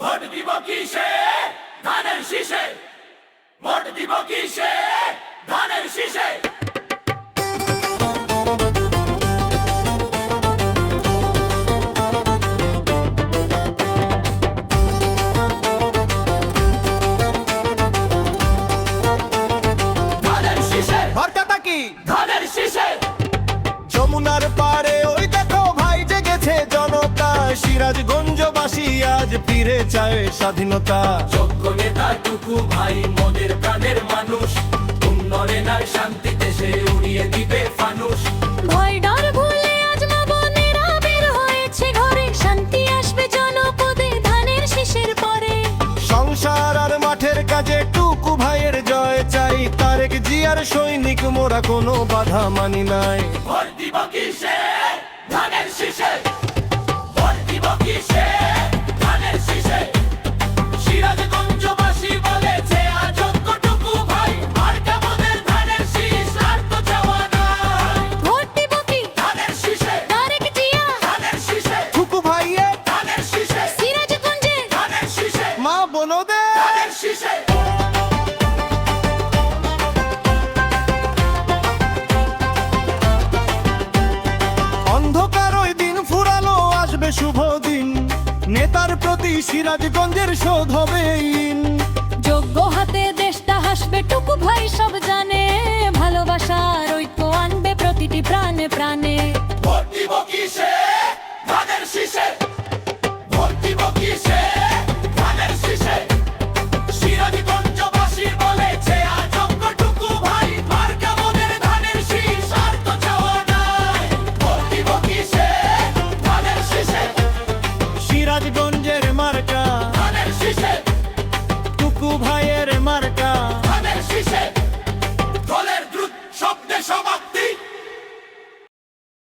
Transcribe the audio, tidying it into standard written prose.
Vote দিব কিসে ধানের শীষে, ভোট দিব কিসে ধানের শীষে। ধানের শীষে ভরকাটা কি ধানের শীষে। যমুনার পারে ওই দেখো ভাই জেগেছে জনতা, সিরাজগঞ্জবাসী আজ ফিরে চায় স্বাধীনতা। যোগ্য নেতা টুকু ভাই মোদের প্রাণের মানুষ, উন্নয়নের শান্তিতে সে উড়িয়ে দিবে ফানুস। ভয় ডর ভুলে আজ মা বোনেরা বের হয়েছে ঘরে, শান্তি আসবে জনপদে ধানের শীষের পরে। সংসার আর মাঠের কাজে টুকু ভাইয়ের জয় চাই, তারেক জিয়ার সৈনিক মোরা কোনো বাধা মানি নাই। ভোট দিব কিসে ধানের শীষে, ভোট দিব কিসে ধানের শীষে। সিরাজগঞ্জবাসী বলেছে অযোগ্য টুকু ভাই, মার্কা মোদের ধানের শীষ, আর তো চাওয়া নাই। ভোট দিব কি ধানের শীষে, তারেক জিয়া, ধানের শীষে, টুকু ভাইয়ে ধানের শীষে, সিরাজগঞ্জে ধানের শীষে, মা বোনদের ধানের শীষে। অন্ধকার ওই দিন ফুরালো, আসবে শুভ দিন, নেতার প্রতি সিরাজগঞ্জের শোধ হবে ইন। যোগ্য হাতে দেশটা হাসবে টুকু ভাই সব জানে, ভালোবাসার ঐক্য আনবে প্রতিটি প্রাণে প্রাণে। ভোট দিব কিসে ধানের শীষে, ভোট দিব কিসে ধানের শীষে। সিরাজগঞ্জবাসী বলেছে অযোগ্য টুকু ভাই, মার্কা মোদের ধানের শীষ, আর তো চাওয়া নাই। ভোট দিব কিসে ধানের শীষে, সিরাজগঞ্জে